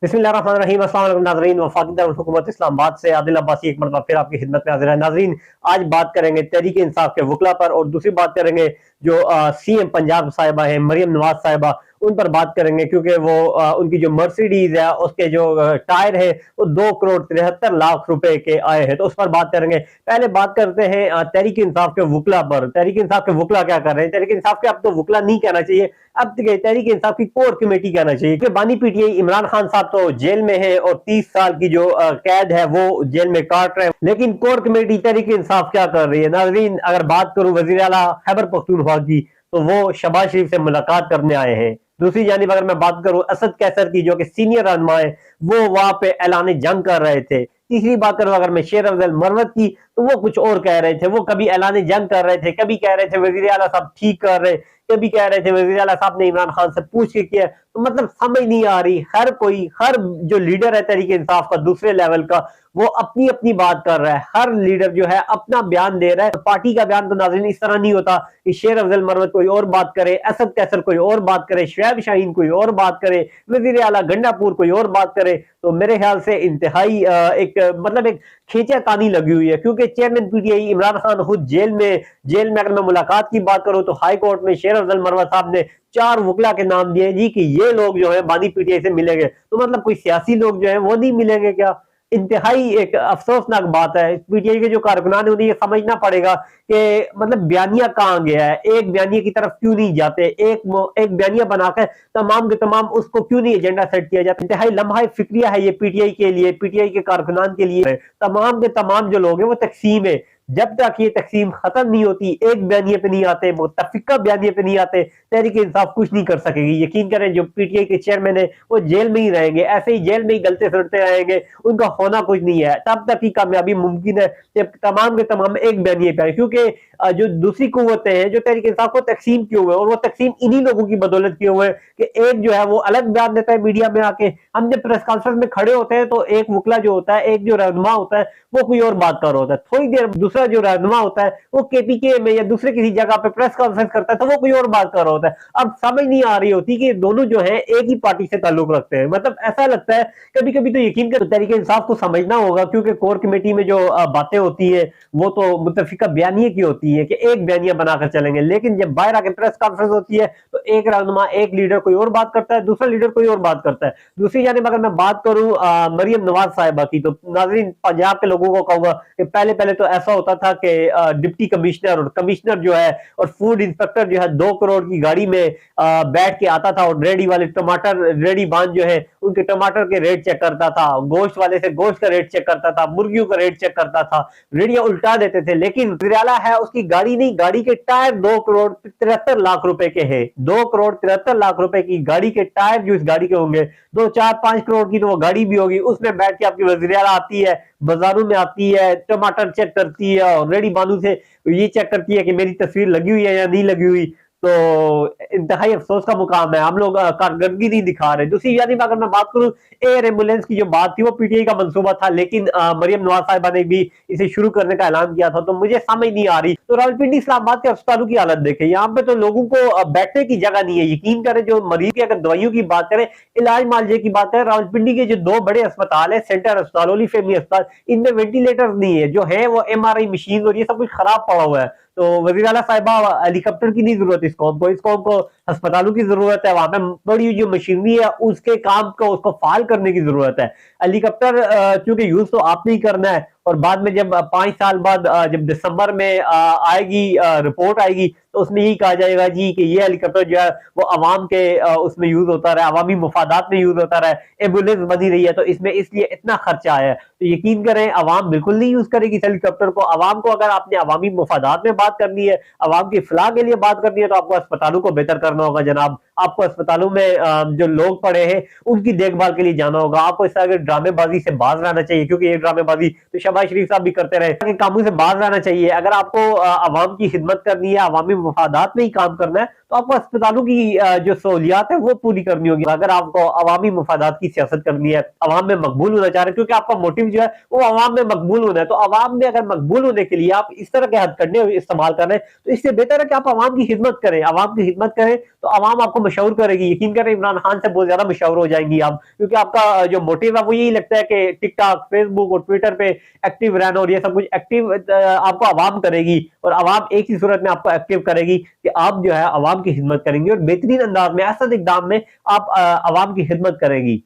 बिस्मिल्लाहिर्रहमानिर्रहीम। अस्सलाम वालेकुम नाज़रीन, वफाकी दारुल हुकूमत इस्लामाबाद से आदिल अब्बासी एक मरतबा फिर आपकी खिदमत में हाजिर है। नाज़रीन, आज बात करेंगे तहरीक इंसाफ के वकला पर और दूसरी बात करेंगे जो सीएम पंजाब साहिबा है मरियम नवाज साहिबा, उन पर बात करेंगे क्योंकि वो उनकी जो मर्सिडीज है उसके जो टायर है वो 2 करोड़ 73 लाख रुपए के आए हैं, तो उस पर बात करेंगे। पहले बात करते हैं तहरीक इंसाफ के वकला पर। तहरीक इंसाफ के वकला क्या कर रहे हैं? तहरीक इंसाफ के अब तो वकला नहीं कहना चाहिए, अब तहरीक इंसाफ की कोर कमेटी कहना चाहिए, क्योंकि बानी पीटीआई इमरान खान साहब तो जेल में है और 30 साल की जो कैद है वो जेल में काट रहे हैं, लेकिन कोर कमेटी तहरीक इंसाफ क्या कर रही है? नाज़रीन, अगर बात करूं वजीर आला खैबर पख्तूनख्वा की, तो वो शहबाज शरीफ से मुलाकात करने आए हैं। दूसरी जानिब अगर मैं बात करूं असद कैसर की, जो कि सीनियर रहनुमा है, वो वहां पे ऐलान जंग कर रहे थे। तीसरी बात करूं अगर मैं शेर अफजल मरवत की, तो वो कुछ और कह रहे थे। वो कभी ऐलान जंग कर रहे थे, कभी कह रहे थे वजीर आला साहब ठीक कर रहे, कभी कह रहे थे वजीर आला साहब ने इमरान खान से पूछ के किया। तो मतलब समझ नहीं आ रही, हर जो लीडर है तहरीक इंसाफ का दूसरे लेवल का, वो अपनी अपनी बात कर रहा है। हर लीडर जो है अपना बयान दे रहा है। पार्टी का बयान तो नाज़रीन इस तरह नहीं होता कि शेर अफजल मरवत कोई और बात करे, असद कैसर कोई और बात करे, शुएब शाहीन कोई और बात करे, वजीर आला गंडापुर कोई और बात करे। तो मेरे ख्याल से इंतहाई एक खींचातानी लगी हुई है, क्योंकि चेयरमैन पीटीआई इमरान खान खुद जेल में अगर मैं मुलाकात की बात करूं तो हाई कोर्ट में शेर अफजल मरवत साहब ने 4 वकला के नाम दिए जी कि ये लोग जो है बानी पीटीआई से मिलेंगे। तो मतलब कोई सियासी लोग जो है वो नहीं मिलेंगे क्या? इंतहाई एक अफसोसनाक बात है। पीटीआई के जो कारकुनान है उन्हें ये समझना पड़ेगा कि मतलब बयानिया कहाँ गया है, एक बयानिया की तरफ क्यों नहीं जाते, एक बयानिया बनाकर तमाम के तमाम उसको क्यों नहीं एजेंडा सेट किया जाता। इंतहाई लम्हा फिक्रिया है ये पीटीआई के लिए, पीटीआई के कारकुनान के लिए। तमाम के तमाम जो लोग हैं वो तकसीम है। जब तक ये तकसीम खत्म नहीं होती, एक बयानिए पे नहीं आते, मुत्तफिका बयानिए पे नहीं आते, तहरीक इंसाफ कुछ नहीं कर सकेगी। यकीन करें, जो पीटीआई के चेयरमैन है वो जेल में ही रहेंगे, ऐसे ही जेल में ही गलते सुनते रहेंगे, उनका होना कुछ नहीं है। तब तक की कामयाबी मुमकिन है जब तमाम के तमाम एक बयानिए पे आए, क्योंकि जो दूसरी कुव्वतें हैं जो तहरीक इंसाफ को तकसीम किए हुए, और वो तकसीम इन्हीं लोगों की बदौलत किए हुए कि एक जो है वो अलग बयान देता है मीडिया में आके। हम जब प्रेस कॉन्फ्रेंस में खड़े होते हैं तो एक वकला जो होता है, एक जो रहनुमा होता है, वो कोई और बात कर रहा होता है। थोड़ी देर दूसरा जो रहनुमा होता है वो केपीके में या दूसरे किसी जगह पे प्रेस कॉन्फ्रेंस करता है तो वो कोई और बात कर रहा होता है। अब समझ नहीं आ रही होती कि दोनों जो है एक ही पार्टी से ताल्लुक रखते हैं। मतलब ऐसा लगता है कभी कभी तो यकीन कर तहरीक इंसाफ को समझना होगा, क्योंकि कोर कमेटी में जो बातें होती है वो तो मुत्तफिका बयानिए की होती है कि एक बयानिया बनाकर चलेंगे, लेकिन जब बाहर आके प्रेस कॉन्फ्रेंस होती है तो एक रहनुमा, एक लीडर कोई और बात करता है, दूसरा लीडर कोई और बात करता है। दूसरी जानिब अगर मैं बात करूं मरियम नवाज साहिबा की, तो नाज़रीन पंजाब के लोगों को कहूंगा कि पहले पहले तो ऐसा होता था कि डिप्टी कमिश्नर और कमिश्नर जो है और फूड इंस्पेक्टर जो है 2 करोड़ की गाड़ी में बैठ के आता था और रेडी वाले टमाटर, रेडी बांध जो है उनके टमाटर के रेट चेक करता था, गोश्त वाले से गोश्त का रेट चेक करता था, मुर्गियों का रेट चेक करता था, रेडियां उल्टा देते थे। लेकिन वज़ीर-ए-आला है, उसकी गाड़ी नहीं, गाड़ी के टायर 2 करोड़ 73 लाख रुपए के हैं। 2 करोड़ 73 लाख रुपए की गाड़ी के टायर जो इस गाड़ी के होंगे, 2 4 5 करोड़ की तो वो गाड़ी भी होगी, उसमें बैठ के आपकी वज़ीर-ए-आला आती है, बाजारों में आती है, टमाटर चेक करती है और रेडी बानू से ये चेक करती है कि मेरी तस्वीर लगी हुई है या नहीं लगी हुई। तो इंतहाई अफसोस का मुकाम है, हम लोग कारकर्दगी नहीं दिखा रहे। दूसरी जानिब अगर मैं बात करूं एयर एम्बुलेंस की, जो बात थी वो पीटीआई का मंसूबा था, लेकिन मरियम नवाज साहिबा ने भी इसे शुरू करने का ऐलान किया था। तो मुझे समझ नहीं आ रही। तो रावलपिंडी इस्लामाबाद के अस्पतालों की हालत देखें, यहाँ पे तो लोगों को बैठने की जगह नहीं है। यकीन करें, जो मरीज की अगर दवाइयों की बात करें, इलाज मालजे की बात करें, रावलपिंडी के जो 2 बड़े अस्पताल है, सेंटर अस्पताल, होली फैमिली अस्पताल, इनमें वेंटिलेटर नहीं है। जो है वो एमआरआई मशीन और ये सब कुछ खराब पड़ा हुआ है। तो वज़ीर आला साहिबा, हेलीकॉप्टर की नहीं जरूरत इस कौम को अस्पतालों की जरूरत है। वहां पे बड़ी जो मशीनरी है उसके काम को उसको फाल करने की जरूरत है। हेलीकॉप्टर क्योंकि यूज तो आपने ही करना है, और बाद में जब 5 साल बाद जब दिसंबर में आएगी रिपोर्ट आएगी तो उसमें यही कहा जाएगा जी कि ये हेलीकॉप्टर जो है वो अवाम के उसमें यूज होता रहा, अवामी मुफादात में यूज होता रहा, एम्बुलेंस बनी रही है, तो इसमें इसलिए इतना खर्चा आया है। तो यकीन करें अवाम बिल्कुल नहीं यूज करेगी इस हेलीकॉप्टर को। अवाम को अगर आपने अवामी मुफादात में बात करनी है, अवाम की फलाह के लिए बात करनी है, तो आपको अस्पतालों को बेहतर करना होगा जनाब। आपको अस्पतालों में जो लोग पड़े हैं उनकी देखभाल के लिए जाना होगा। आपको इस तरह ड्रामेबाजी से बाज रहना चाहिए, क्योंकि ये ड्रामेबाजी तो शहबाज शरीफ साहब भी करते रहे। कामों से बाज रहना चाहिए। अगर आपको अवाम की खिदमत करनी है, अवामी मुफादात में ही काम करना है, तो आपको अस्पतालों की जो सहूलियात है वो पूरी करनी होगी। अगर आपको अवामी मफादात की सियासत करनी है, अवाम में मकबूल होना चाह रहे हैं, क्योंकि आपका मोटिव जो है वो अवाम में मकबूल होना है, तो अवाम में अगर मकबूल होने के लिए आप इस तरह के हथकंडे इस्तेमाल कर रहे हैं, तो इससे बेहतर है कि आप अवाम की खिदमत करें। अवाम की खिदमत करें तो अवाम आपको मशहूर करेगी। यकीन करें, इमरान खान से बहुत ज्यादा मशहूर हो जाएंगी आप, क्योंकि आपका जो मोटिव है वो यही लगता है कि टिकटॉक, फेसबुक और ट्विटर पे एक्टिव रहना, और ये सब कुछ एक्टिव आपको अवाम करेगी, और अवाम एक ही सूरत में आपको एक्टिव करेगी कि आप जो है अवाम की खिदमत करेंगे, और बेहतरीन अंदाज में, ऐसा इकदाम में आप अवाम की खिदमत करेंगी।